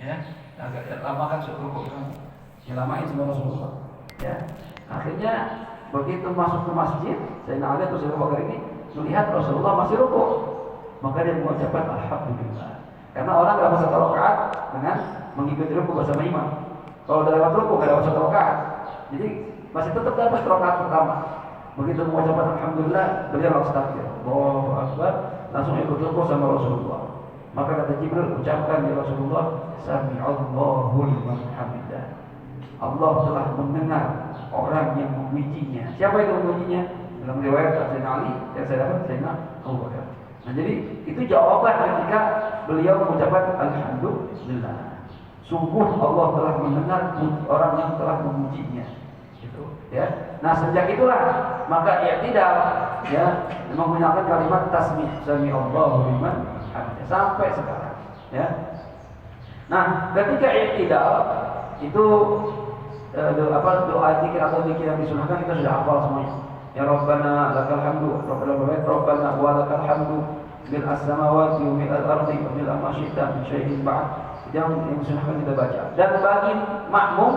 Ya, agak lamakan rukuk kamu. Ya lamain sama Rasulullah. Ya, akhirnya begitu masuk ke masjid, Sayyidina Ali atau Sayyidina Abu Bakar ini melihat Rasulullah masih rukuk, maka dia mengucapkan alhamdulillah. Karena orang dalam satu rakaat dengan mengikuti rukuk bersama imam. Kalau dalam rukuk nggak dapat satu rakaat, jadi masih tetap dapat rakaat pertama. Begitu mengucapkan alhamdulillah, beliau langsung takbir, Allahu Akbar, langsung ikut rukuk sama Rasulullah. Maka kata Jibril, ucapkan ya Rasulullah, Sami'allahu liman hamidah. Allah telah mendengar orang yang memujinya. Siapa itu memujinya? Dalam riwayat Sayyidina Ali yang saya dapat Sayyidina Abu Bakar. Nah, jadi itu jawaban ketika beliau mengucapkan alhamdulillah. Sungguh Allah telah mendengar orang yang telah memujinya. Gitu, ya. Nah, sejak itulah maka i'tidal ya menggunakan kalimat tasmi' Sami'allahu liman hamidah sampai sekarang, ya. Nah, ketika i'tidal itu doa zikir atau zikir yang disunahkan kita sudah hafal semuanya. Ya Rabbana lakal hamdu, Rabbana wa lakal hamdu bil as-samawati wa bil ardi wa bil ma syi'ta min syai'in ba'd. Yang disunahkan kita baca. Dan bagi makmum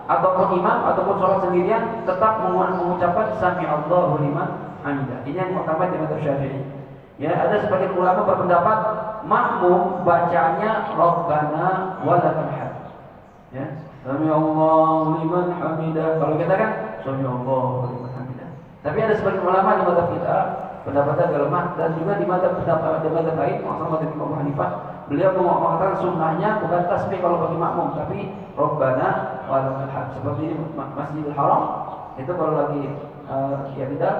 ataupun imam ataupun sholat sendirian tetap mengucapkan Sami'allahu liman hamidah. Ini yang pertama di mazhab Syafi'i. Ya, ada sebagian ulama berpendapat makmum bacanya Rabbana wa lakal hamd. Ya. Sami'allahu liman hamidah. Kalau kita kan Sami'allahu liman hamidah. Tapi ada sebagian ulama di mazhab kita pendapatnya agak lemah dan juga di mazhab lain, maksudnya mazhab Imam Abu Hanifah, beliau mengatakan sunnahnya bukan tasbih kalau bagi makmum, tapi Rabbana wa lakal hamd. Seperti di Masjidil Haram itu kalau lagi ya tidak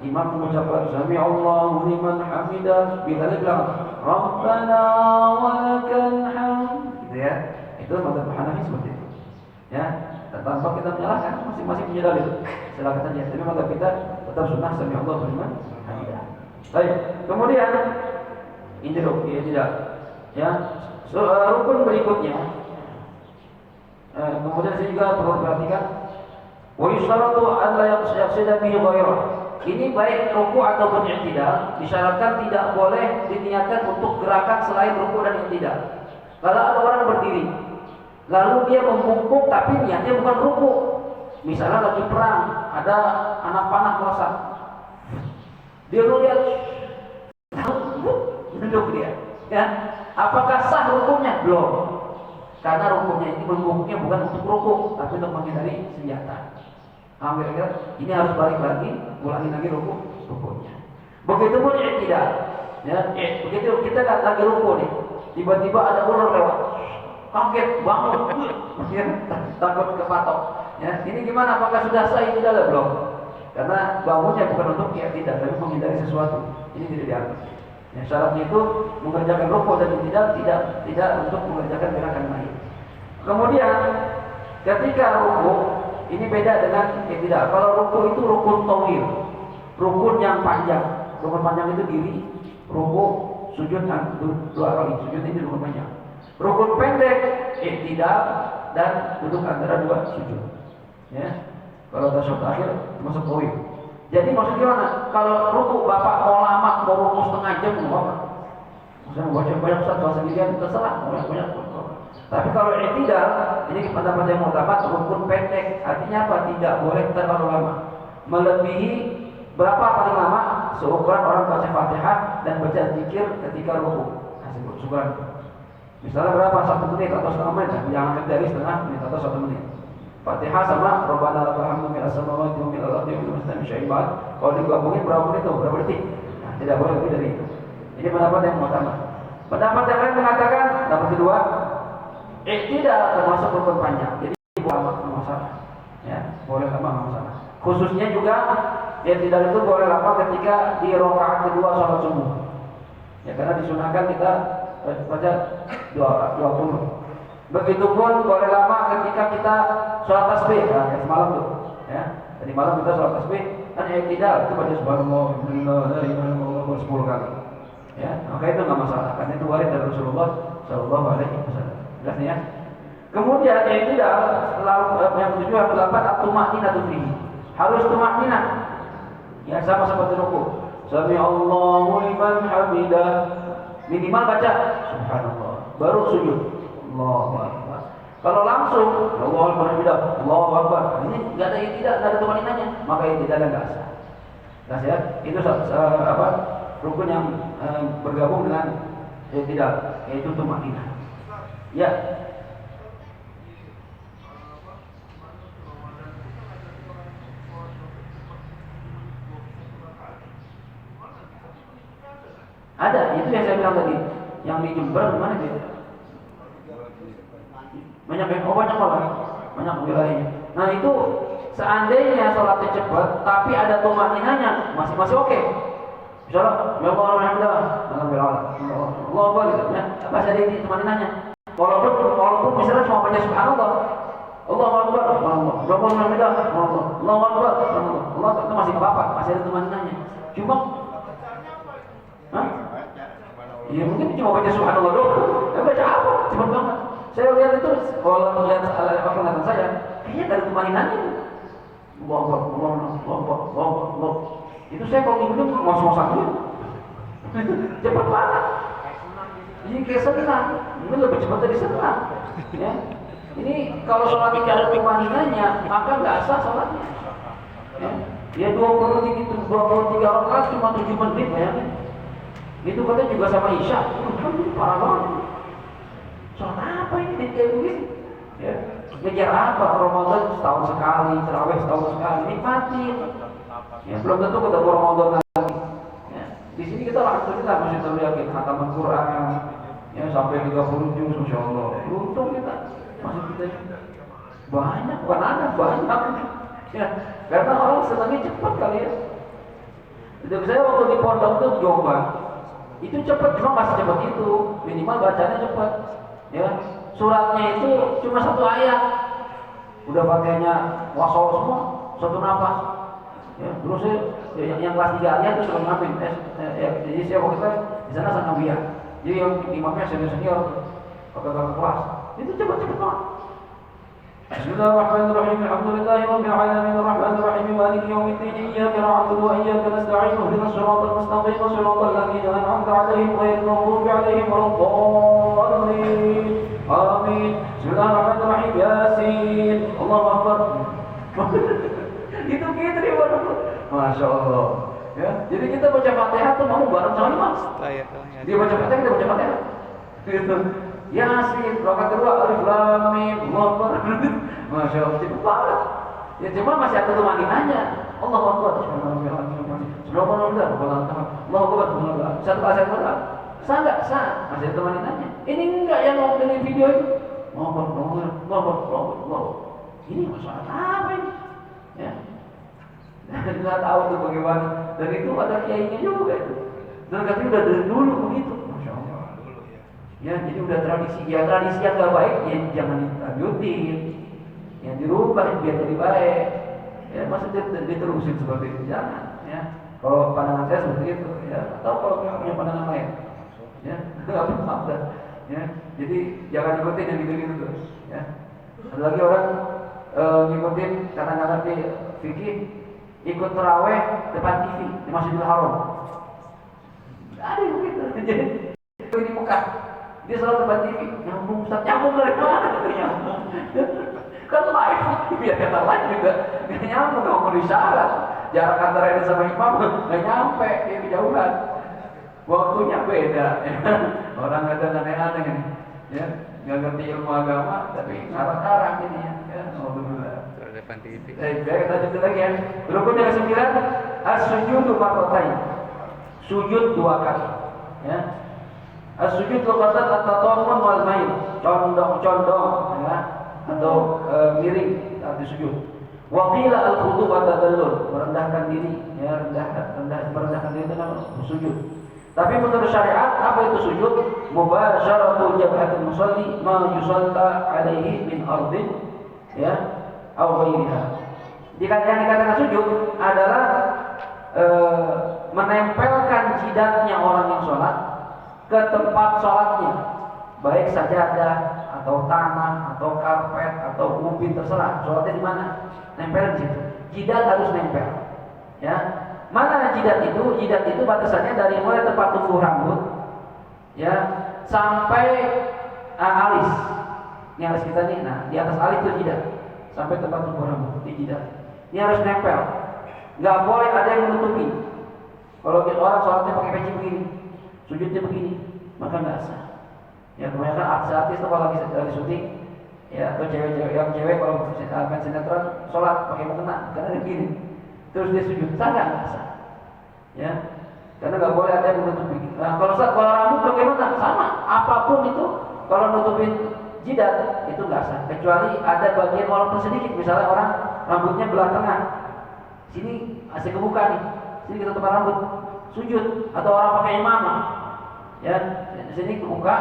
imam mengucapkan Sami'allahu liman hamidah, bila dia bilang Rabbana wa lakal hamd, gitu ya. Itu mazhab Hanafi seperti itu. Ya, tanpa kita menyalahkan, masing-masing punya dalil. Silakan saja. Tapi mazhab kita tetap sunnah Sami'allahu liman hamidah. Baik. Kemudian ini ya tidak. Ya, rukun berikutnya. Kemudian saya juga perlu perhatikan wa yusharatu an la yaqsida bihi ghairah. Ini baik ruku ataupun i'tidal disyaratkan tidak boleh diniatkan untuk gerakan selain ruku dan i'tidal. Kalau ada orang berdiri lalu dia membungkuk tapi niatnya bukan ruku. Misalnya lagi perang, ada anak panah melesat. Dia lihat duduk dia. Ya, apakah sah rukunya? Belum. Karena rukunya ini membungkuknya bukan untuk ruku, tapi untuk menghindari senjata. Kira-kira ini harus balik lagi, ulangi lagi rukunya. Begitupun i'tidal. Ya, begitu kita lagi ruku nih, tiba-tiba ada ular lewat. Kaget, bangun, ya, takut kepatok. Ya, ini gimana? Apakah sudah sah i'tidal? Belum. Karena bangunnya bukan untuk i'tidal, tapi menghindari sesuatu. Ini tidak dianggap. Ya, syaratnya itu mengerjakan ruku dan i'tidal, tidak untuk mengerjakan gerakan lain. Kemudian ketika ruku ini beda dengan i'tidal. Kalau ruku itu rukun tawil, rukun yang panjang. Rukun panjang itu diri, ruku, sujud, dua kali sujud, ini rukun panjang. Rukun pendek i'tidal dan duduk antara dua sujud. Ya, kalau tasyahud akhir masuk tawil. Jadi maksudnya gimana? Kalau ruku bapak mau lama, mau ruku setengah jam, mau apa? Misalnya baca banyak satu sendirian terserah, banyak. Tapi kalau i'tidal, ini pendapat yang utama rukun pendek. Artinya apa? Tidak boleh terlalu lama. Melebihi berapa paling lama? Seukuran orang baca Fatihah dan baca zikir ketika ruku. Nah, seukuran. Misalnya berapa? 1 menit atau setengah menit? Jangan lebih dari setengah menit atau 1 menit. Fatihah sama Rabbana lakal hamdu mil as-samawati wa mil al-ardi wa mil syai'in ba'd. Kalau digabungin berapa menit tuh? Berapa detik? Nah, tidak boleh lebih dari itu. Ini pendapat yang utama. Pendapat yang lain mengatakan, pendapat kedua, i'tidal termasuk rukun panjang. Jadi lama masalah. Ya, boleh lama masalah. Khususnya juga i'tidal itu boleh lama ketika di rakaat kedua salat subuh. Ya, karena disunahkan kita baca 20. Begitupun boleh lama ketika kita sholat tasbih, nah, kayak semalam tuh, ya. Tadi malam kita sholat tasbih, kan i'tidal itu baca subhanallah, alhamdulillah 10 kali, ya. Maka itu nggak masalah, karena itu warid dari Rasulullah Shallallahu Alaihi Wasallam. Jelas ya. Kemudian i'tidal yang ketujuh yang ke-8 at-tuma'ninatu fihi. Harus tuma'ninah. Ya sama seperti ruku. Sami'allahu liman hamidah. Minimal baca subhanallah, baru sujud. Allahu Akbar. Kalau langsung Allahu Akbar tidak, Allahu Akbar. Ini enggak ada tumaninanya, maka ini tidak ada sah. Nah, ya, itu rukun yang bergabung dengan tidak, yaitu tumaninah. Ya. Ada, itu yang saya bilang tadi. Yang di Jember mana dia? Banyak banyak wilayahnya. Nah itu seandainya sholatnya cepat, tapi ada tumaninahnya, masih oke. Misalnya, ya Allah alhamdulillah, Allah Akbar gitu ya. Masih ada ini tumaninahnya. Walaupun misalnya cuma baca subhanallah, Allahu Akbar, Allah alhamdulillah, Allahu Akbar, Allah itu masih apa-apa, masih ada tumaninahnya. Cuma iya mungkin cuma baca subhanallah doang. Baca apa? Cepat banget. Saya lihat itu kalau melihat penglihatan saya, kayaknya dari tumaninannya. Allah. Itu saya kalau ngikutin ngos-ngosan dulu. Cepat banget. Ini kayak senang. Ini lebih cepat dari senang. Ya. Ini kalau sholat tidak ada tumaninannya, maka nggak sah sholatnya. Ya 23 rakaat cuma 7 menit ya. Itu katanya juga sama Isya. Parah banget. Sholat apa ini kayak begini? Ya, ngejar apa? Ramadan setahun sekali, tarawih setahun sekali, nikmatin. Ya, belum tentu ketemu Ramadan lagi. Ya, di sini kita alhamdulillah masih terlihat khataman Quran, ya sampai 30 juz, masya Allah. Beruntung kita masih kita banyak, bukan ada banyak. Ya, karena orang senangnya cepat kali ya. Jadi saya waktu di pondok itu di Jombang, itu cepat, cuma masih cepat itu, minimal bacanya cepat. Ya, suratnya itu cuma 1 ayat, udah pakainya wasol semua, 1 nafas. Ya, terus yang kelas 3 ayat itu sudah ngapain? Jadi saya waktu itu di sana sanawiyah. Jadi yang imamnya senior pakai kelas. Itu cepat banget. Bismillahirrahmanirrahim. Alhamdulillahirabbil alamin arrahmanir rahim maliki yaumiddin iyyaka na'budu wa iyyaka nasta'in ihdinas siratal mustaqim siratal ladzina an'amta 'alaihim ghairil maghdubi 'alaihim waladdallin. Amin. Bismillahirrahmanirrahim. Yasin. Allahu akbar. Itu gitu ya, Masya Allah. Ya, jadi kita baca Fatihah tuh mau bareng sama imam. Dia baca Fatihah, kita baca Fatihah. Gitu. Yasin, rakaat kedua alif lam mim, Allahu Akbar. Masya Allah, itu banget. Ya cuma masih ada tumaninahnya. Allahu Akbar. Subhanallah, Allahu Akbar. Satu ayat Quran. Sah enggak? Sah. Masih ada tumaninahnya. Ini enggak yang mau dari video itu. Allahu. Ini masalah apa ini? Ya. Nggak tahu tuh bagaimana. Dan itu ada kiainya juga itu. Dan katanya udah dari dulu begitu. Masya Allah. Ya, jadi udah tradisi. Ya tradisi yang nggak baik, ya jangan dilanjutin. Yang dirubah biar jadi baik. Ya masa diterusin seperti itu, jangan. Ya. Kalau pandangan saya seperti itu, ya. Atau kalau punya pandangan lain, ya nggak apa-apa. Ya, jadi jangan ikutin yang gitu-gitu tuh. Ya. Ada lagi orang ngikutin karena nggak ngerti fikih, ikut taraweh depan TV di Masjidil Haram. Ada yang begitu. Jadi di Mekah dia selalu depan TV, nyambung dari mana? Nyambung. Kan live, biar kata live juga nggak nyambung, nggak mau disyarat. Jarak antara ini sama imam nggak nyampe, dia kejauhan. Waktunya beda. Ya. Orang kadang aneh-aneh nih, ya nggak ngerti ilmu agama, tapi ngarang-ngarang ini ya. Alhamdulillah. Depan TV. Baik, kita lanjut lagi ya. Rukun yang ke-9, as-sujudu marratain. Sujud 2 kali. Ya. As-sujud lughatan at-tatawun wal mail. Condong ya. Atau miring saat sujud. Wa qila al-khudu' wa tadallul, merendahkan diri, ya, merendahkan diri itu namanya sujud. Tapi menurut syariat apa itu sujud? Mubasyaratul jabhatil musalli ma yusalla alaihi min ardin, ya, atau ghairiha. Yang dikatakan sujud adalah menempelkan jidatnya orang yang sholat ke tempat sholatnya, baik sajadah atau tanah atau karpet atau ubin, terserah sholatnya di mana, nempel di situ. Jidat harus nempel, ya. Mana jidat itu? Jidat itu batasannya dari mulai tempat tumbuh rambut, ya, sampai alis. Ini harus kita nih, nah di atas alis itu jidat sampai tempat tumbuh rambut di jidat. Ini harus nempel. Nggak boleh ada yang menutupi. Kalau orang sholatnya pakai peci begini, sujudnya begini, maka nggak sah. Ya kebanyakan artis-artis itu kalau lagi syuting, ya atau cewek kalau main sinetron sholat pakai mukena, karena begini, terus dia sujud, sah nggak sah. Ya, karena nggak boleh ada yang menutupi. Nah, kalau rambut bagaimana? Sama, apapun itu kalau nutupin jidat itu nggak sah, kecuali ada bagian walaupun sedikit, misalnya orang rambutnya belah tengah, sini masih kebuka nih, sini ketutupan rambut, sujud, atau orang pakai imamah, ya sini kebuka,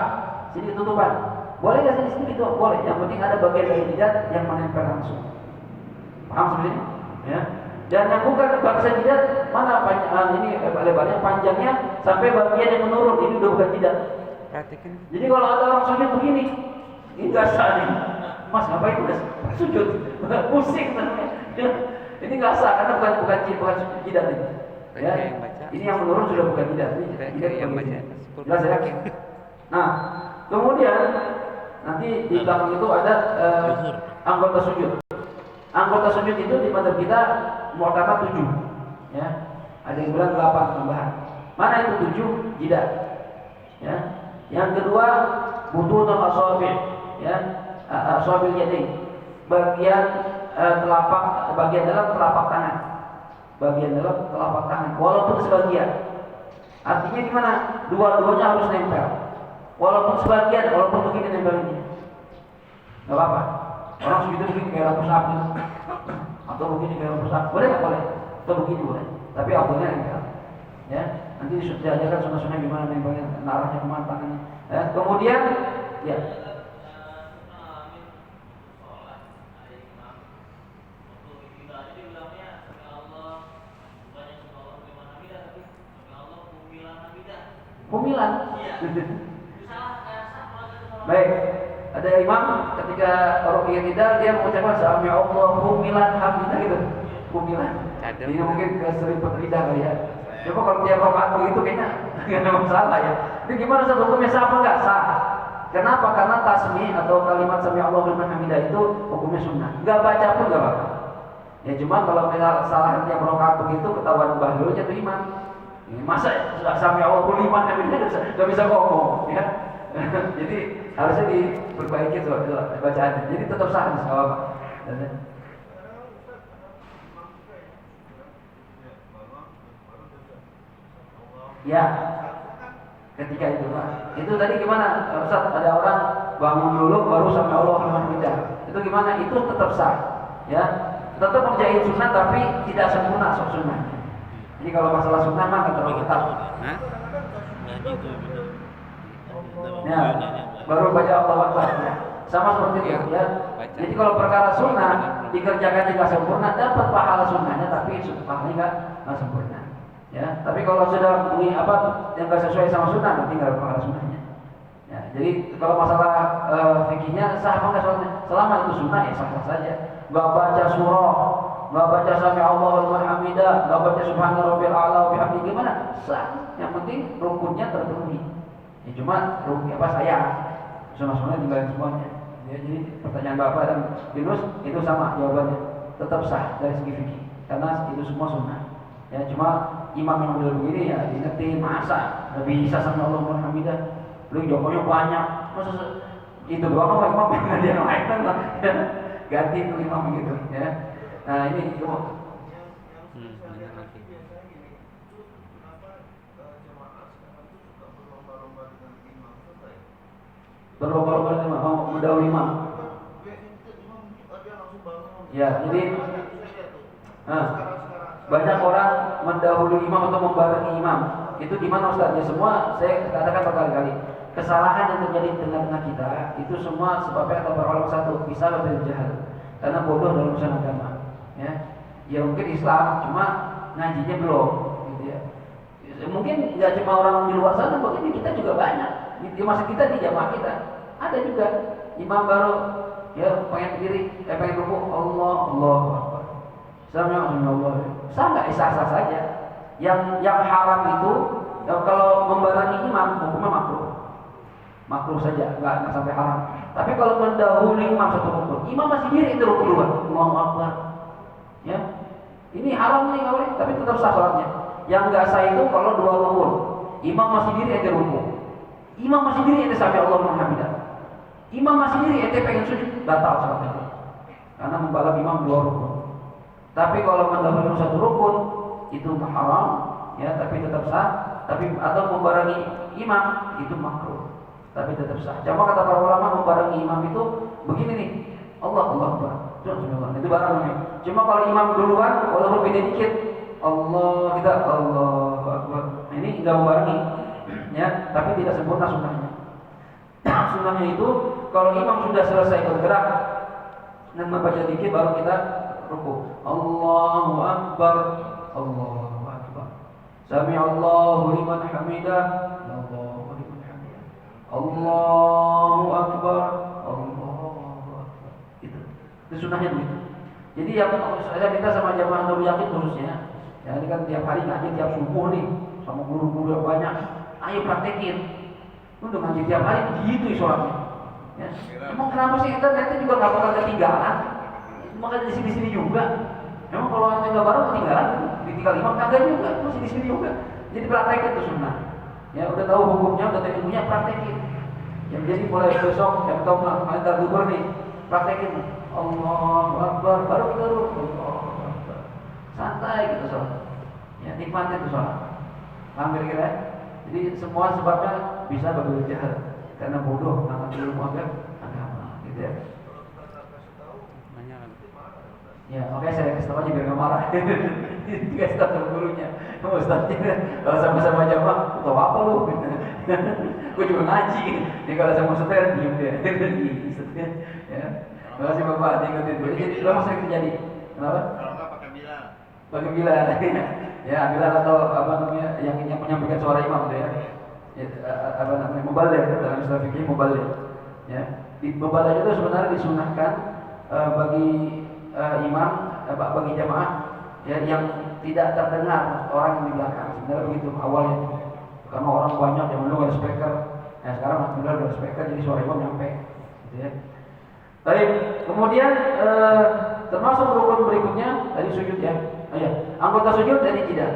sini ketutupan, boleh nggak sini gitu? Boleh, yang penting ada bagian dari jidat yang menempel langsung. Paham seperti ini? Ya. Dan yang bukan bangsa jidat mana ini lebarnya, panjangnya sampai bagian yang menurun, ini udah bukan jidat. Jadi kalau ada orang sujud begini, ini nggak sah nih. Mas ngapain udah sujud? Pusing namanya. Ini nggak sah karena bukan jidat ini. Ya. Ini yang menurun sudah bukan jidat. Ini yang baca. Jelas ya? Nah, kemudian nanti di belakang itu ada anggota sujud. Anggota sujud itu di madzhab kita mu'tamad 7. Ya. Ada yang bilang 8 tambahan. Mana itu 7? Jidat. Ya. Yang kedua butunul asabi', ya. Asabil yadain. Bagian bagian dalam telapak tangan. Bagian dalam telapak tangan walaupun sebagian. Artinya gimana? Dua-duanya harus nempel. Walaupun sebagian, walaupun begini nempel ini. Enggak apa-apa. Orang sujud begini kayak orang pusat gitu. Atau begini kayak orang pusat. Boleh nggak boleh? Atau begini boleh. Tapi awalnya nempel. Ya, nanti diajarkan sunnah-sunnah gimana nempelnya, arahnya kemana tangannya. Ya, kemudian, ya. Kumilan. Baik, ada imam ketika ruqyah tidak dia mengucapkan sami Allah kumilan hamidah gitu. Kumilan. Ini mungkin keseriput lidah kali ya. Coba kalau tiap rakaat begitu kayaknya nggak ada masalah ya. Ini gimana Ustaz, hukumnya sah apa nggak? Sah. Kenapa? Karena tasmi atau kalimat sami Allah liman hamidah itu hukumnya sunnah. Nggak baca pun nggak apa-apa. Ya cuma kalau salah tiap rakaat begitu ketahuan bahlul jatuh imam. Masa sudah sami Allah liman hamidah nggak bisa ngomong ya. Jadi harusnya diperbaiki bacaannya. Jadi tetap sah nggak apa-apa. Ya, ketika itu Pak. Itu tadi gimana? Ustaz, ada orang bangun dulu baru sampai Allah Alhamdulillah. Itu gimana? Itu tetap sah. Ya, tetap menjadi sunnah tapi tidak sempurna sunnah. Jadi kalau masalah sunnah mah nggak terlalu ketat. Ya, baru baca Allah Akbar. Ya. Sama seperti itu ya. Jadi kalau perkara sunnah dikerjakan tidak sempurna dapat pahala sunnahnya tapi pahalanya nggak sempurna. Ya, tapi kalau sudah yang nggak sesuai sama sunnah nanti nggak pahala sunnahnya. Ya, jadi kalau masalah fikihnya sah apa nggak sholatnya? Selama itu sunnah ya sah saja. Nggak baca surah, nggak baca sami Allahu liman hamidah, nggak baca subhana rabbil a'la wa bihamdihi gimana? Sah. Yang penting rukunnya terpenuhi. Ya cuma rukun saya sunnah-sunnah tinggalin semuanya. Ya, jadi pertanyaan Bapak dan Yunus itu sama jawabannya. Tetap sah dari segi fikih karena itu semua sunnah. Ya cuma imam yang udah begini ya diingetin masa nggak bisa sama Allah Alhamdulillah. Lu jokonya banyak, masa itu doang apa imam yang dia naik kan lah. Ganti itu imam gitu ya. Nah ini coba. Berlomba-lomba dengan imam, mendahului imam. Ya jadi banyak orang mendahului imam atau membarengi imam. Itu gimana Ustaz? Ya semua saya katakan berkali-kali. Kesalahan yang terjadi di tengah-tengah kita itu semua sebabnya kata para ulama satu, bisa lebih jahil. Karena bodoh dalam urusan agama. Ya mungkin Islam cuma ngajinya belum, gitu ya. Mungkin nggak cuma orang di luar sana, mungkin di kita juga banyak. Di masa kita di jamaah kita ada juga imam baru ya pengen diri, pengen rukuk Allah. Sama Allah. Sah nggak? Sah saja. Yang haram itu kalau membarengi imam hukumnya makruh. makruh saja, nggak sampai haram. Tapi kalau mendahului imam satu rukun, imam masih diri itu rukun dua, Allahu Akbar. Ya, ini haram nih nggak boleh, tapi tetap sah sholatnya. Yang nggak sah itu kalau dua rukun, imam masih diri ente rukun, imam masih diri ente sami Allahu liman hamidah, imam masih diri ente pengen sujud, batal sholatnya karena membalap imam dua rukun. Tapi kalau mendahului satu rukun itu haram, ya, tapi tetap sah. Tapi atau membarengi imam itu makruh, tapi tetap sah. Cuma kata para ulama membarengi imam itu begini nih, Allah Akbar, itu barang nih. Cuma kalau imam duluan, walaupun beda dikit, kita Allah Akbar, ini nggak membarengi, ya, tapi tidak sempurna sunnahnya. Sunnahnya itu kalau imam sudah selesai bergerak dan membaca dikit, baru kita ruku. Allahu Akbar, Allahu Akbar. Sami Allahu liman hamidah, Allahu liman hamidah. Allahu Akbar, Allahu Akbar. Itu sunnahnya begitu. Jadi yang saya minta sama jamaah Nurul Yakin khususnya, ya ini kan tiap hari ngaji tiap subuh nih sama guru-guru yang banyak. Ayo praktekin. Untuk ngaji tiap hari begitu sholatnya. Ya. Emang kenapa sih kita nanti juga nggak bakal ketinggalan? Maka di sini juga. Emang kalau nanti nggak baru ketinggalan, ditinggal imam kagak juga, masih di sini juga. Jadi praktekin itu sunnah. Ya udah tahu hukumnya, udah tahu ilmunya, praktekin. Yang jadi mulai besok, yang tahu antar duhur nih, praktekin. Allahu Akbar, baru kita Allahu Akbar. Santai gitu sholat. Ya nikmatin itu sholat. Paham kira-kira? Jadi semua sebabnya bisa belajar karena bodoh, karena belum agama, gitu ya. Ya, oke, saya kasih tahu aja biar nggak marah. Kasih tahu gurunya, ustadznya. Kalau sama-sama jamaah, tahu apa lu? Gue juga ngaji. Jadi kalau sama setir, diem dia. Ya, terima kasih bapak. Diikutin. Jadi lama sering terjadi. Kenapa? Kalau nggak pakai bila. Pakai bila. Ya, bila atau apa namanya yang menyampaikan suara imam tuh ya. Ya, apa namanya mubalik dalam istilah fikih mubalik. Ya, di mubalik itu sebenarnya disunahkan bagi imam, bagi jamaah ya, yang tidak terdengar orang yang di belakang. Sebenarnya begitu awalnya, karena orang banyak yang dulu ada speaker. Nah sekarang alhamdulillah ada speaker, jadi suara imam nyampe. Gitu ya. Baik, kemudian termasuk rukun berikutnya tadi sujud ya. Ya, anggota sujud tadi tidak.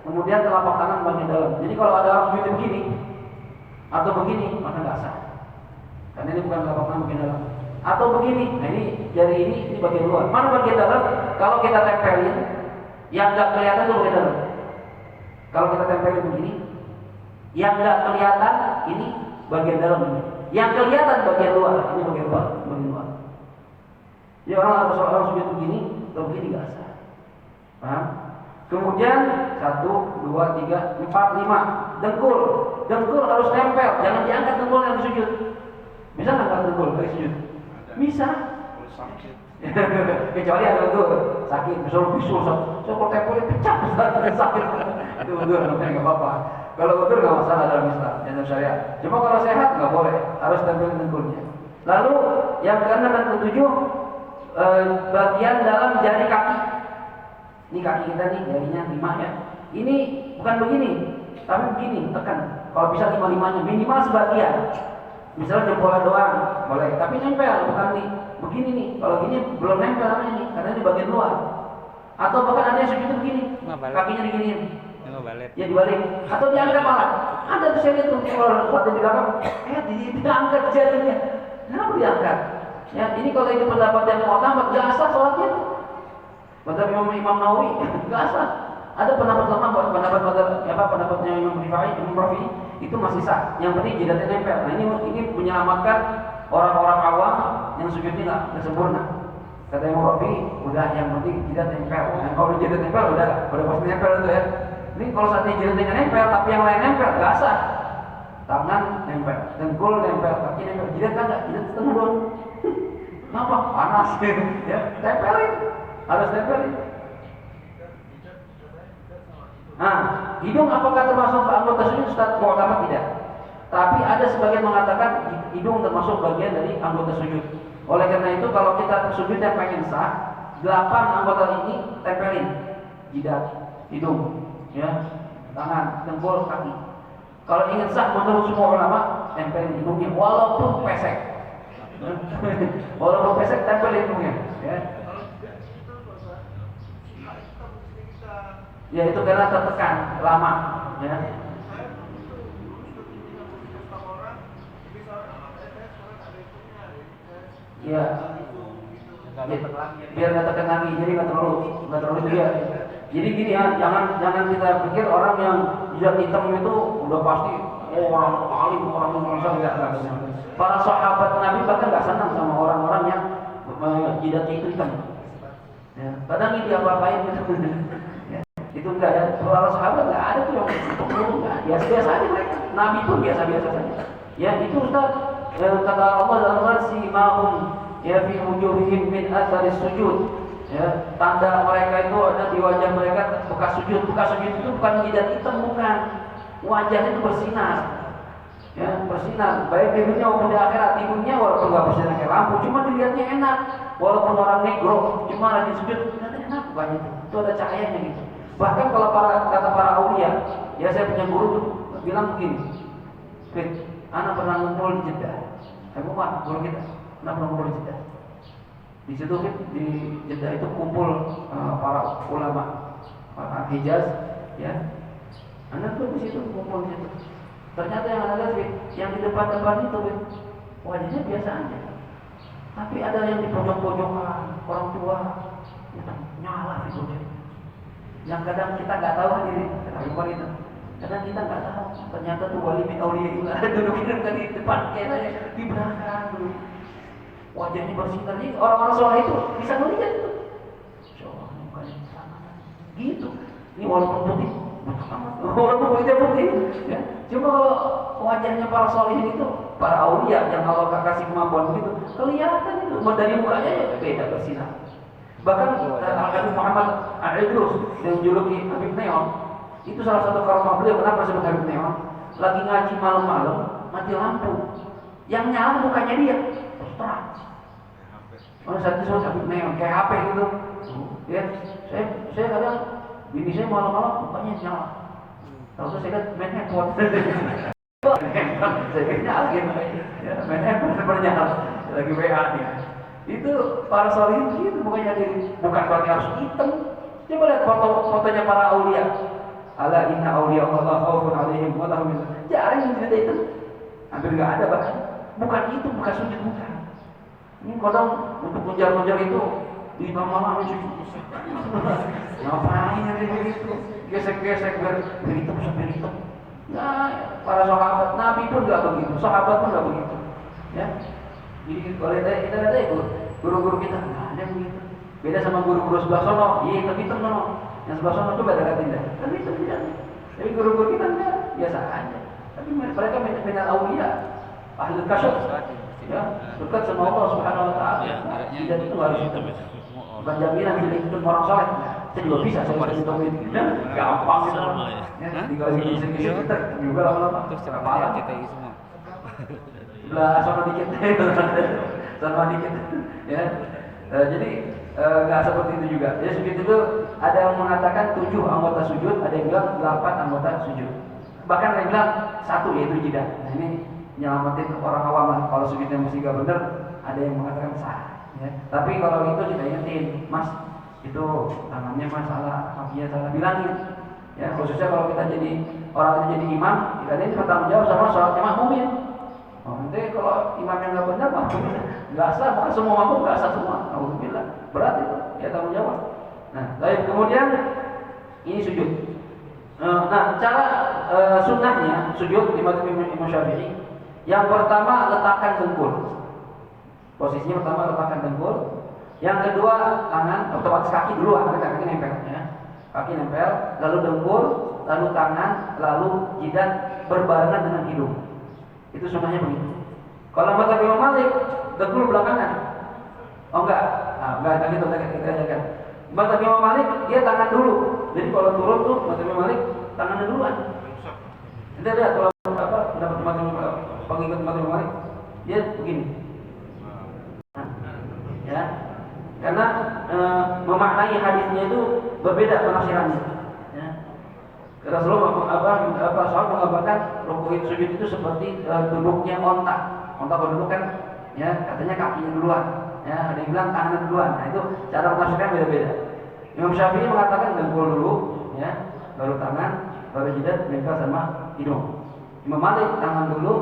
Kemudian telapak tangan bagian dalam. Jadi kalau ada orang sujud begini atau begini, maka nggak sah. Karena ini bukan telapak tangan bagian dalam. Atau begini, nah ini jari ini bagian luar. Mana bagian dalam? Kalau kita tempelin, yang nggak kelihatan itu bagian dalam. Kalau kita tempelin begini, yang nggak kelihatan ini bagian dalam ini. Yang kelihatan bagian luar, ini bagian luar, bagian luar. Jadi orang sujud begini, atau begini nggak sah. Paham? Kemudian 1, 2, 3, 4, 5 dengkul harus nempel, jangan diangkat dengkul yang sujud. Bisa nggak angkat dengkul dari sujud? Bisa. Kecuali ada udur sakit, misalnya bisul, saya kalau tempelnya pecah, sakit. Itu udur, namanya nggak apa-apa. Kalau udur nggak masalah dalam Islam, dalam syariat. Cuma kalau sehat nggak boleh, harus tempel dengkulnya. Lalu yang ke-6 dan ke-7 bagian dalam jari kaki. Ini kaki kita nih, jarinya 5 ya. Ini bukan begini, tapi begini, tekan. Kalau bisa 5-5-nya, minimal sebagian. Misalnya jempolnya doang, boleh. Tapi nempel, bukan nih. Begini nih, kalau gini belum nempel namanya nih, karena ini bagian luar. Atau bahkan ada yang sujud begini, kakinya diginiin. Ya dibalik. Atau diangkat malah. Ada tuh saya lihat tuh kalau sholat di belakang, diangkat jarinya. Kenapa diangkat? Ya ini kalau itu pendapat yang mu'tamad, gak asal sholatnya. Madhab Imam Nawawi, gak asal. Ada pendapatnya Imam Rafi'i itu masih sah. Yang penting jidatnya nempel. Nah ini menyelamatkan orang-orang awam yang sujudnya nggak sempurna. Kata Imam Rafi'i, udah yang penting jidat nempel. Nah, kalau jidat nempel udah pasti nempel itu ya. Ini kalau saatnya jidatnya nempel, tapi yang lain nempel, nggak sah. Tangan nempel, dengkul nempel, kaki nempel, jidat kagak, jidat setengah doang. Kenapa? Panas gitu. Ya, tempelin, harus tempelin. Nah, hidung apakah termasuk anggota sujud? Ustaz mu'tamad tidak. Tapi ada sebagian mengatakan hidung termasuk bagian dari anggota sujud. Oleh karena itu kalau kita sujud yang pengen sah, 8 anggota ini tempelin. Jidat, hidung, ya, tangan, dengkul, kaki. Kalau ingin sah menurut semua ulama, tempelin hidungnya, walaupun pesek. Walaupun pesek tempelin hidungnya, ya. Ya itu karena tertekan lama, ya. Ya, biar nggak tekan lagi, jadi nggak terlalu dia. Jadi gini ya, jangan kita pikir orang yang jidat hitam itu udah pasti orang alim, orang yang enggak. Para sahabat Nabi bahkan nggak senang sama orang-orang yang jidatnya itu hitam. Ya, kadang ini apa-apain gitu. Ya, itu enggak ya. Para sahabat nggak ada tuh yang biasa-biasa aja mereka. Nabi pun biasa-biasa saja. Ya itu Ustaz, kata Allah dalam Al-Quran, simahum ya fi wujuhihim min athari sujud. Ya, tanda mereka itu ada di wajah mereka bekas sujud. Bekas sujud itu bukan jidat hitam, bukan. Wajahnya itu bersinar. Ya, bersinar. Baik di dunia maupun di akhirat. Di dunia walaupun nggak bersinar kayak lampu, cuma dilihatnya enak. Walaupun orang negro, cuma lagi sujud, ternyata enak bukannya itu. Itu ada cahayanya gitu. Bahkan kalau kata para aulia, ya saya punya guru tuh bilang begini, Fit, anak pernah ngumpul di Jeddah. Pak, guru kita, anak pernah ngumpul di Jeddah. Di situ di Jeddah itu kumpul para ulama, para Hijaz, ya. Anak tuh di situ kumpul di situ. Ternyata yang ada yang di depan-depan itu, wajahnya biasa aja. Tapi ada yang di pojok-pojokan, orang tua, nyala itu. Yang kadang kita nggak tahu sendiri, bukan itu. Kadang kita nggak tahu, ternyata tuh wali min auliya duduk di depan kayak di belakang dulu. Wajahnya bersinar, jadi orang-orang soleh itu bisa melihat itu. Coba mukanya sama, gitu. Ini walaupun putih, walaupun kulitnya putih, ya. Cuma kalau wajahnya para solehin itu, para aulia yang Allah kasih kemampuan begitu, kelihatan itu. Dari mukanya ya beda bersinar. Bahkan Al-Habib Muhammad Al-Idrus yang juluki Habib Neon, itu salah satu karomah beliau. Kenapa disebut Habib Neon? Lagi ngaji malam-malam, mati lampu. Yang nyala mukanya dia, terang. Mana saat itu Habib Neon, kayak HP gitu. Ya, saya kadang bini saya malam-malam mukanya nyala. Lalu saya lihat main handphone. Saya kira nyala gitu. Ya, main handphone bernyala. Lagi WA nih. Itu para solihin gitu, mukanya jadi bukan berarti harus hitam. Coba lihat fotonya para aulia. Ala inna auliya Allah khaufun alaihim wa lahum yahzanun. Jarang yang cerita itu. Hampir enggak ada bahkan. Bukan itu, bukan sujud, bukan. Ini kadang untuk ngejar-ngejar itu di malam sujud. Ngapain yang begitu? Gesek-gesek biar hitam sampai hitam. Nah, para sahabat Nabi pun enggak begitu, sahabat pun enggak begitu. Ya. Jadi kalau kita lihat ya guru-guru kita nggak ada begitu. Beda sama guru-guru sebelah sono, iya tapi hitam sono. Yang sebelah sono coba deketin dah. Kan itu tidak. Tapi guru-guru kita enggak, biasa aja. Tapi mereka benar aulia, ahli kasyaf. Ya, dekat sama Allah Subhanahu wa taala. Tidak itu harus hitam. Bukan jaminan jadi itu orang saleh. Saya juga bisa, saya bisa hitam itu. Gampang gitu. Ya, tinggal di kita juga lama-lama. Terus cara kita ini semua. Sebelah sama dikit, sama dikit, ya. Jadi nggak seperti itu juga. Jadi sujud itu ada yang mengatakan 7 anggota sujud, ada yang bilang 8 anggota sujud. Bahkan ada yang bilang 1 yaitu jidat. Nah ini nyelamatin orang awam. Kalau sujudnya mesti nggak benar, ada yang mengatakan sah. Ya. Tapi kalau itu kita ingetin, Mas itu tangannya Mas salah, kakinya salah, bilangin. Ya khususnya kalau kita jadi orang itu jadi imam, kita ini bertanggung jawab sama sholatnya makmumin. Oh, nanti kalau imamnya nggak benar, makmumnya nggak sah, maka semua makmum nggak sah semua. Alhamdulillah, berat itu, ya tanggung jawab. Nah, baik kemudian ini sujud. Nah, cara sunnahnya sujud di mazhab Imam Syafi'i. Yang pertama letakkan dengkul. Posisinya pertama letakkan dengkul. Yang kedua tangan, otomatis kaki dulu, kaki nempel, ya. Kaki nempel, lalu dengkul, lalu tangan, lalu jidat berbarengan dengan hidung. Itu sunnahnya begitu. Kalau mazhab Imam Malik, dengkul belakangan. Oh enggak gitu kita ajarkan. Mazhab Imam Malik dia tangan dulu. Jadi kalau turun tuh mazhab Imam Malik tangannya duluan. Kita lihat kalau pendapat pengikut mazhab Imam Malik dia begini. Nah, ya. Karena memaknai hadisnya itu berbeda penafsirannya. Ya. Rasulullah soal menggambarkan rukuk sujud itu seperti duduknya onta. Onta berduduk kan, ya katanya kakinya duluan, ya ada yang bilang tangan duluan. Nah itu cara menafsirkan beda-beda. Imam Syafi'i mengatakan dengkul dulu, ya baru tangan, baru jidat, nempel sama hidung. Imam Malik tangan dulu,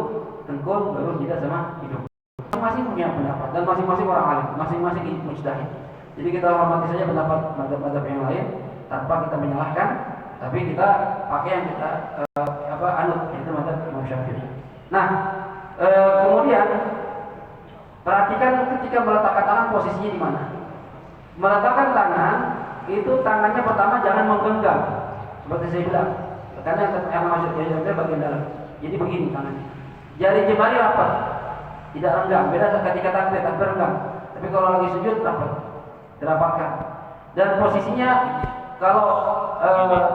dengkul, baru jidat sama hidung. Masing-masing punya pendapat dan masing-masing orang alim, masing-masing mujtahid. Jadi kita hormati saja pendapat mazhab yang lain tanpa kita menyalahkan, tapi kita pakai yang kita anut, yaitu mazhab Imam Syafi'i. Nah, kemudian perhatikan ketika meletakkan tangan posisinya di mana. Meletakkan tangan itu tangannya pertama jangan menggenggam, seperti saya bilang, karena yang masuk bagian dalam. Jadi begini tangannya. Jari jemari rapat, tidak renggang. Beda ketika takbir renggang. Tapi kalau lagi sujud rapat, dirapatkan. Dan posisinya kalau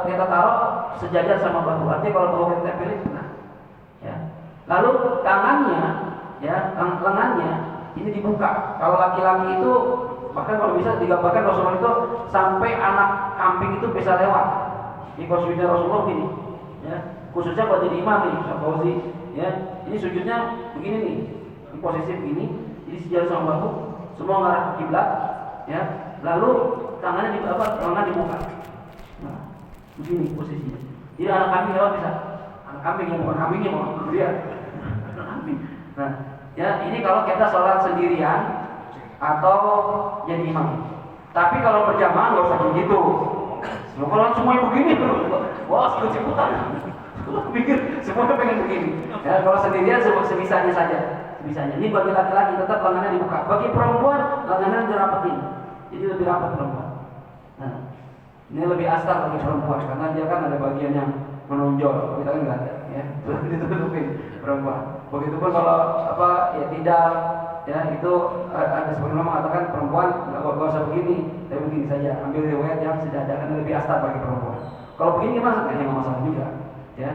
kita taruh sejajar sama batu. Artinya kalau bahu kita pilih, nah, ya. Lalu tangannya, ya, lengannya ini dibuka. Kalau laki-laki itu bahkan kalau bisa digambarkan Rasulullah itu sampai anak kambing itu bisa lewat. Jadi kalau sujudnya Rasulullah begini, ya, khususnya buat jadi imam nih, Fauzi, ya, ini sujudnya begini nih, di posisi begini, jadi sejajar sama bahu, semua mengarah ke kiblat, ya, lalu tangannya lengan dibuka, nah, begini posisinya. Jadi anak kambing lewat bisa, anak kambing yang bukan kambingnya mau lihat, anak kambing. Nah, ya ini kalau kita sholat sendirian atau jadi imam. Tapi kalau berjamaah nggak usah begitu. Kalau semuanya begini, wah ikut-ikutan. Aku pikir semuanya pengen begini. Ya, kalau sendirian sebisanya saja, sebisanya. Ini bagi laki-laki tetap lengannya dibuka. Bagi perempuan lengannya dirapetin. Jadi lebih rapat perempuan. Nah, ini lebih astar bagi perempuan karena dia kan ada bagian yang menonjol. Kita kan nggak ada, ya. Ditutupin perempuan. Begitupun kalau ya tidak. Ya itu ada sebagian mengatakan perempuan nggak usah begini, tapi begini saja. Ambil riwayat yang sudah ada kan lebih astar bagi perempuan. Kalau begini gimana? Nggak masalah juga, ya.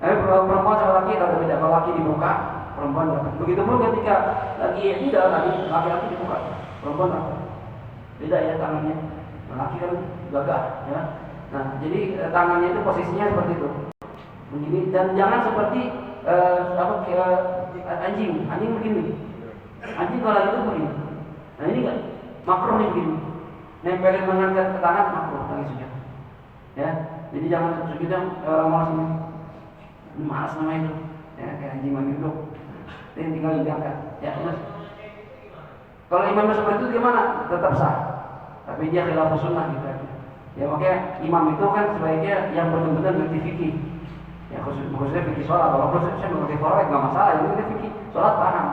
Tapi perempuan sama laki ada beda. Kalau laki dibuka, perempuan dapat. Begitupun ketika lagi tidak laki-laki dibuka, perempuan dapat. Beda ya tangannya. Nah, laki kan gagah, ya. Nah jadi tangannya itu posisinya seperti itu, begini dan jangan seperti anjing begini. Anjing kalau itu begini. Nah ini kan makruh nih begini. Nempelin lengan ke tangan makruh lagi sujud. Ya, jadi jangan sujud yang malas ini. Malas namanya itu. Ya kayak anjing lagi duduk. Ini tinggal diangkat. Ya terus. Kalau imamnya seperti itu gimana? Tetap sah. Tapi dia khilaf sunnah gitu. Ya makanya imam itu kan sebaiknya yang benar-benar ngerti fikih. Ya khususnya fikih sholat. Kalau khususnya mengerti sholat nggak masalah. Yang ngerti fikih sholat paham.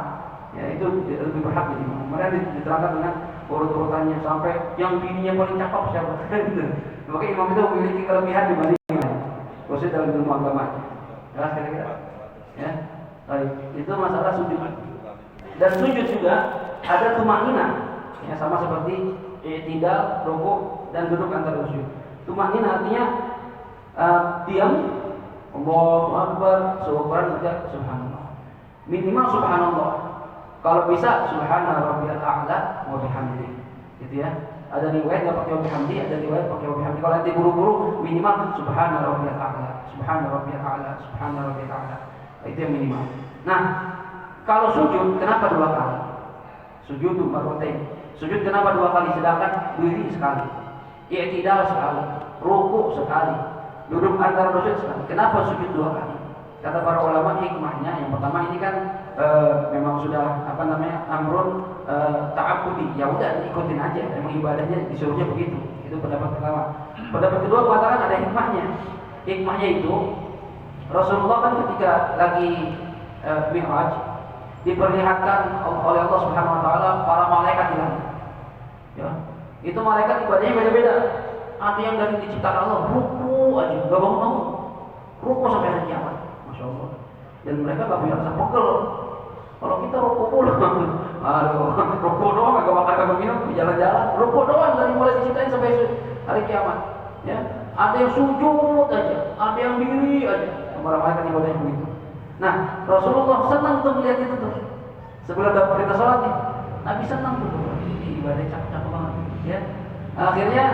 Ya itu lebih berhak jadi imam. Kemudian diterangkan dengan urut-urutannya sampai yang bininya paling cakep siapa. Maka imam itu memiliki kelebihan dibanding yang lain. Khususnya dalam ilmu agama. Jelas kira-kira? Ya, baik. Itu masalah sujud. Dan sujud juga ada tumanina. Ya sama seperti tidak, rukuk dan duduk antara sujud. Tumanina artinya diam. Allahu Akbar, subhanallah. Minimal subhanallah. Kalau bisa subhana rabbiyal a'la wa bihamdihi. Gitu ya. Ada riwayat enggak pakai wa bihamdi, ada riwayat pakai wa bihamdi. Kalau nanti buru-buru minimal subhana rabbiyal a'la, subhana rabbiyal a'la, subhana rabbiyal a'la. Itu yang minimal. Nah, kalau sujud kenapa dua kali? Sujud marratain. Sujud kenapa dua kali sedangkan berdiri sekali? I'tidal sekali, rukuk sekali, duduk antara sujud sekali. Kenapa sujud dua kali? Kata para ulama hikmahnya yang pertama ini kan memang sudah amrun ta'abbudi, ya udah ikutin aja, memang ibadahnya disuruhnya begitu. Itu pendapat pertama. Pendapat kedua mengatakan ada hikmahnya. Hikmahnya itu Rasulullah kan ketika lagi Mi'raj diperlihatkan oleh Allah Subhanahu wa taala para malaikat di langit. Ya. Itu malaikat ibadahnya beda-beda. Ada yang dari diciptakan Allah ruku aja, enggak bangun-bangun. Ruku sampai hari kiamat. Masya Allah. Dan mereka gak punya rasa pegel. Kalau kita rokok pulang, rokok doang, gak makan, gak minum, jalan-jalan, rokok doang dari mulai diciptain sampai hari kiamat. Ya, ada yang sujud aja, ada yang diri aja. Para malaikat ibadahnya begitu. Nah, Rasulullah senang tuh melihat itu tuh. Sebelum dapat perintah sholat nih, Nabi senang tuh. Ibadahnya cakep-cakep banget. Ya, akhirnya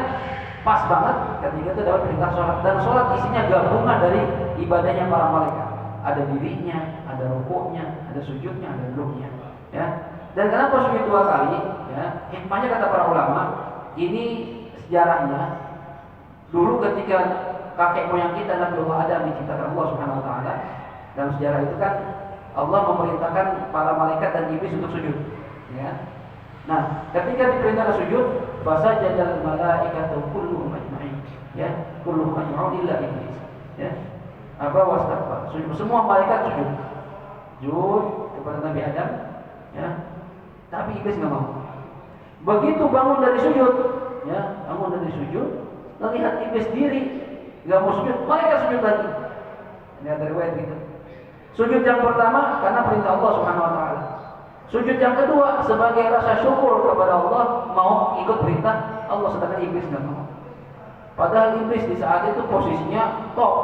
pas banget ketika itu dapat perintah sholat, dan sholat isinya gabungan dari ibadahnya para malaikat. Ada dirinya, ada rukuknya, ada sujudnya, ada duduknya. Ya. Dan kenapa sujud 2 kali? Ya, hikmahnya kata para ulama, ini sejarahnya dulu ketika kakek moyang kita Nabi Allah Adam diciptakan Allah Subhanahu Wa Taala, dalam sejarah itu kan Allah memerintahkan para malaikat dan iblis untuk sujud. Ya. Nah, ketika diperintahkan sujud, fasajadal malaikatu kulluhum ajma'in. Ya, kulluhum ajma'un illa iblis. Ya. Apa wastakbar? Sujud. Semua malaikat sujud. Sujud kepada Nabi Adam, ya. Tapi iblis enggak mau. Begitu bangun dari sujud, ya, bangun dari sujud, melihat iblis diri enggak mau sujud, malaikat sujud lagi. Ini ada riwayat gitu. Sujud yang pertama karena perintah Allah Subhanahu Wa Taala. Sujud yang kedua sebagai rasa syukur kepada Allah, mau ikut perintah Allah, sedangkan iblis nggak mau. Padahal iblis di saat itu posisinya top,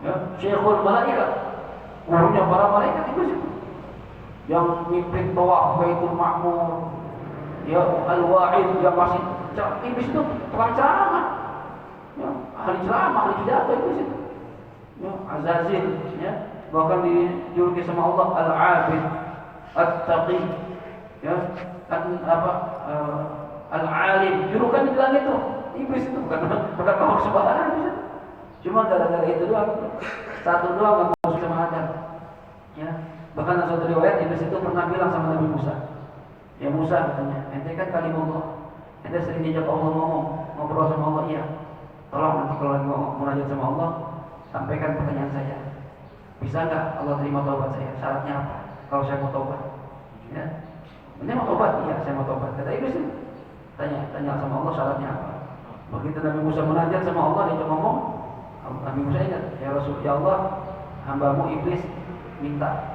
ya, syekhul malaikat, gurunya para malaikat iblis itu, yang mimpin tawaf Baitul Ma'mur, ya, al-wa'id, yang masih iblis itu tukang ceramah, ya, ahli ceramah, ahli pidato iblis itu, ya, Azazil, ya, bahkan dijuluki sama Allah al-abid, at-taqi, ya, al-alim, julukan dibilang itu iblis itu bukan makhluk sembarangan bisa. Cuma gara-gara itu doang, satu doang nggak mau sama Adam, ya. Bahkan dalam suatu riwayat iblis itu pernah bilang sama Nabi Musa, ya Musa katanya, ente kan kalimullah, ente sering diajak Allah ngobrol sama Allah, iya, tolong nanti kalau lagi mau munajat sama Allah, sampaikan pertanyaan saya, bisa nggak Allah terima taubat saya, syaratnya apa? Kalau saya mau tobat, ya, ini mau tobat, iya saya mau tobat. Kata iblis itu, tanya sama Allah syaratnya apa. Begitu Nabi Musa munajat sama Allah, dia ngomong, Nabi Musa ingat, ya Rasul, ya Allah, hambamu iblis minta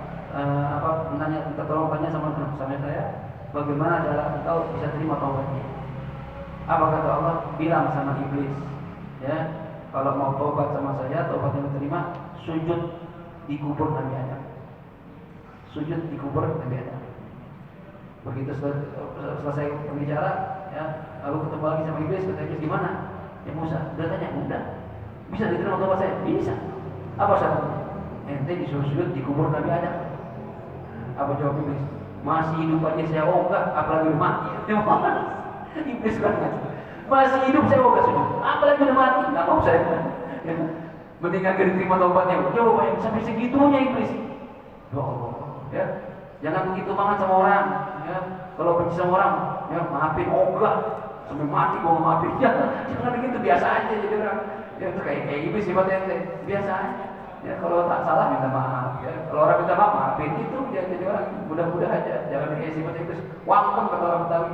minta tolong tanya sama saya, bagaimana cara engkau bisa terima taubatnya. Apa kata Allah? Bilang sama iblis, ya, kalau mau tobat sama saya, tobat yang diterima, sujud di kubur Nabi Adam. Sujud di kubur Nabi Adam. Begitu selesai berbicara, ya, lalu ketemu lagi sama iblis, kata iblis, gimana? Ya Musa, udah tanya, udah. Bisa diterima taubat saya? Bisa. Apa syaratnya? Ente disuruh sujud di kubur Nabi Adam. Apa jawab iblis? Masih hidup aja saya enggak, apalagi udah mati. Iblis banget. Masih hidup saya enggak sujud, apalagi udah mati, enggak mau saya. Ya. Mendingan gak diterima taubatnya. Coba yang sampai segitunya iblis. Ya Allah. Ya, jangan begitu banget sama orang, ya. Kalau benci sama orang, ya maafin, enggak sampai mati gua maafin, ya. Jangan begitu, biasa aja jadi orang, ya itu kayak iblis sifatnya, biasa aja, ya. Kalau tak salah minta maaf, ya. Kalau orang minta maaf, maafin, itu dia jadi orang mudah-mudah aja, jangan kayak sifat iblis. Wangkem kata orang Betawi,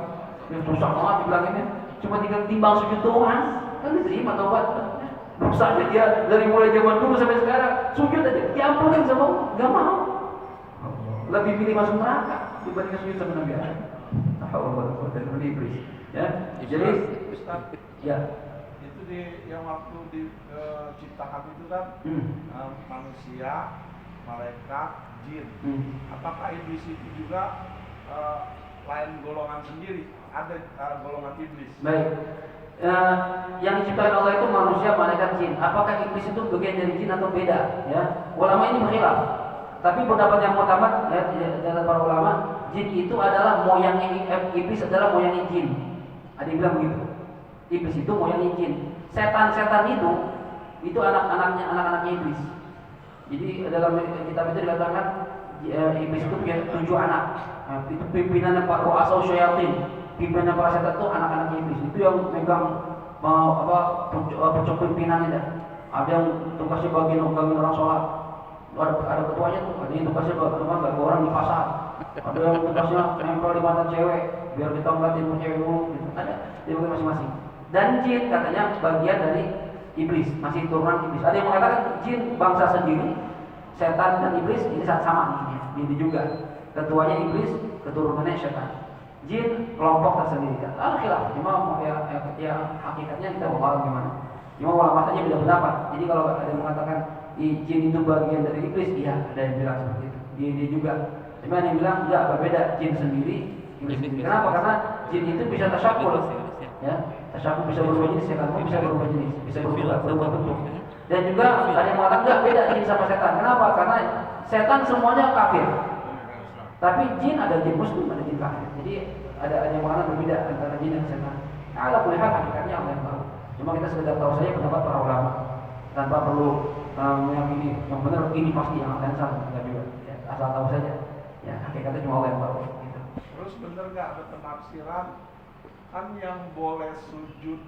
yang susah banget dibilanginnya, cuma tinggal timbang sujud doang, kan diterima taubat. Dosanya dia dari mulai zaman dulu sampai sekarang sujud aja diampunin sama Allah, nggak mau. Lebih pilih masuk neraka dibanding sujud sama Nabi Adam. Allah dan iblis. Ya. Jadi Ustaz, ya. Itu yang waktu diciptakan itu kan manusia, malaikat, jin. Apakah iblis itu juga lain golongan sendiri? Ada golongan iblis. Baik. Yang diciptakan Allah itu manusia, malaikat, jin. Apakah iblis itu bagian dari jin atau beda? Ya, ulama ini berkhilaf. Tapi pendapat yang utama, ya, dari para ulama, jin itu adalah moyangnya iblis, adalah moyangnya jin. Ada yang bilang begitu. Iblis itu moyangnya jin. Setan-setan itu anak-anaknya iblis. Jadi dalam kitab itu dikatakan iblis itu punya 7 anak. Nah, itu pimpinannya Pak Ru'asau Syayatin. Pimpinan para setan itu anak-anak iblis. Itu yang megang pucuk pimpinannya dah. Ada yang tugasnya bagian orang sholat. Ada ketuanya tuh. Ada yang tugasnya gak orang di pasar. Ada yang tugasnya nempel di mata cewek biar kita ngeliatin cewek dulu. Gitu. Ada. Dia bagian masing-masing. Dan jin katanya bagian dari iblis, masih turunan iblis. Ada yang mengatakan jin bangsa sendiri, setan dan iblis ini sama nih. Ini juga. Ketuanya iblis, keturunannya setan. Jin kelompok tersendiri kan. Khilaf. Cuma ya hakikatnya kita mau tahu gimana. Cuma ulama saja beda pendapat. Jadi kalau ada yang mengatakan jin itu bagian dari iblis, iya ada yang bilang seperti itu. Dia juga. Cuma ada yang bilang enggak, berbeda, jin sendiri, iblis sendiri. Kenapa? Karena jin itu bisa tasyakur. Ya, tasyabuh bisa berubah jenis, ya kan? Bisa berubah jenis, bisa berubah bentuk. Dan juga ada yang mengatakan enggak, beda jin sama setan. Kenapa? Karena setan semuanya kafir. Tapi jin ada jin muslim, ada jin kafir. Jadi ada yang mengatakan berbeda antara jin dan setan. Nah, ala kulli hal hakikatnya Allah yang tahu. Cuma kita sekedar tahu saja pendapat para ulama tanpa perlu meyakini yang benar ini pasti yang akan salah, enggak juga. Ya, asal tahu saja. Ya, hakikatnya cuma Allah yang tahu. Gitu. Terus benar nggak ada penafsiran kan yang boleh sujud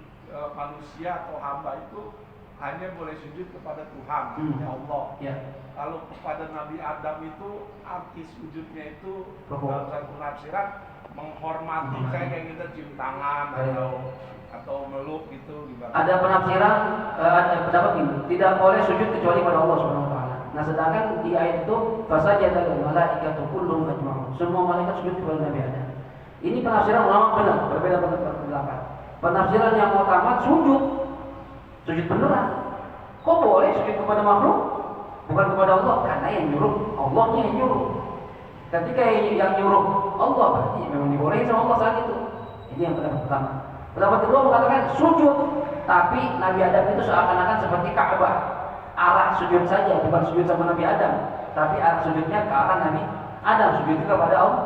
manusia atau hamba itu hanya boleh sujud kepada Tuhan, hanya Allah. Ya. Kalau kepada Nabi Adam itu arti sujudnya itu Rukuk. dalam satu penafsiran menghormati, kayak kita cium tangan atau meluk gitu gimana? Ada penafsiran, ada pendapat ini, tidak boleh sujud kecuali pada Allah Subhanahu wa taala. Nah, sedangkan di ayat itu fasajadal malaikatu kulluhum ajma'un. Semua malaikat sujud kepada Nabi Adam. Ini penafsiran ulama benar, berbeda pendapat. Penafsiran yang utama sujud beneran. Kok boleh sujud kepada makhluk? Bukan kepada Allah, karena yang nyuruh Allahnya yang nyuruh. Ketika yang nyuruh Allah, berarti memang dibolehin sama Allah saat itu. Ini yang pendapat pertama. Pendapat kedua mengatakan sujud, tapi Nabi Adam itu seakan-akan seperti Ka'bah. Arah sujud saja, bukan sujud sama Nabi Adam, tapi arah sujudnya ke arah Nabi Adam, sujud kepada Allah.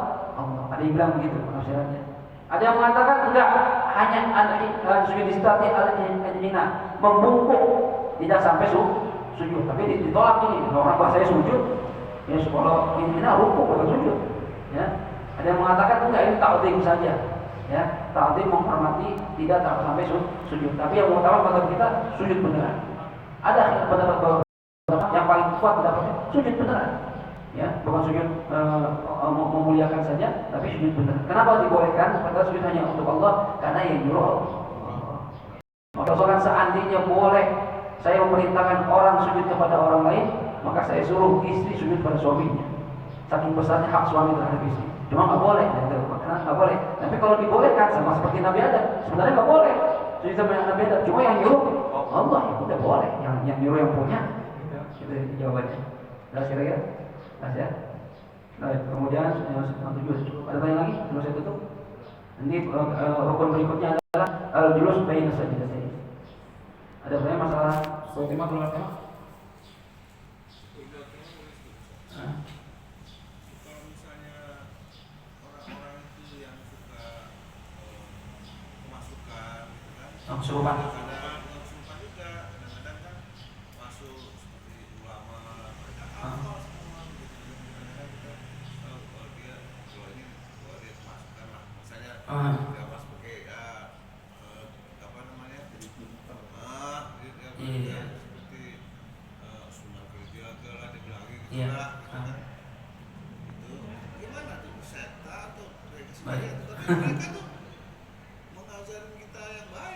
Ada yang bilang begitu penafsirannya. Ada yang mengatakan enggak, hanya ada sujud istirahat al-jina, membungkuk, tidak sampai sujud. Tapi ditolak ini. Orang bahasa sujud, ya kalau ini rukuk bukan sujud. Ya. Ada yang mengatakan enggak, ini ta'zim saja. Ya, ta'zim menghormati, tidak sampai sujud. Tapi yang utama pada kita sujud beneran. Ada pendapat yang paling kuat pendapatnya sujud beneran. Ya, bukan sujud memuliakan saja, tapi sujud benar. Kenapa dibolehkan? Padahal sujud hanya untuk Allah, karena yang nyuruh Allah. Maka seandainya boleh saya memerintahkan orang sujud kepada orang lain, maka saya suruh istri sujud pada suaminya. Saking besarnya hak suami terhadap istri. Cuma nggak boleh, karena nggak boleh. Tapi kalau dibolehkan sama seperti Nabi Adam, sebenarnya nggak boleh sujud sama Nabi Adam. Cuma yang nyuruh Allah, ya udah boleh. Yang nyuruh yang punya. Itu jawabannya. Jelas kira-kira? Ya. Nah, kemudian yang tujuh. Ada tanya lagi? Sebelum saya tutup. Nanti rukun berikutnya adalah al-julus baina sajdatain. Ada banyak masalah tema belum tema? Kalau misalnya orang-orang itu yang suka kemasukan gitu kan, Kesurupan. kadang-kadang kemasukan juga, kadang-kadang kan masuk seperti ulama, mereka apa semua gitu. Kadang-kadang kita kalau dia kemasukan lah, misalnya dia pas pakai apa namanya, dia seperti sunnah kerja ke lah, dia bilang gitu lah. Itu gimana tuh, seta atau mereka sendiri, tapi mereka tuh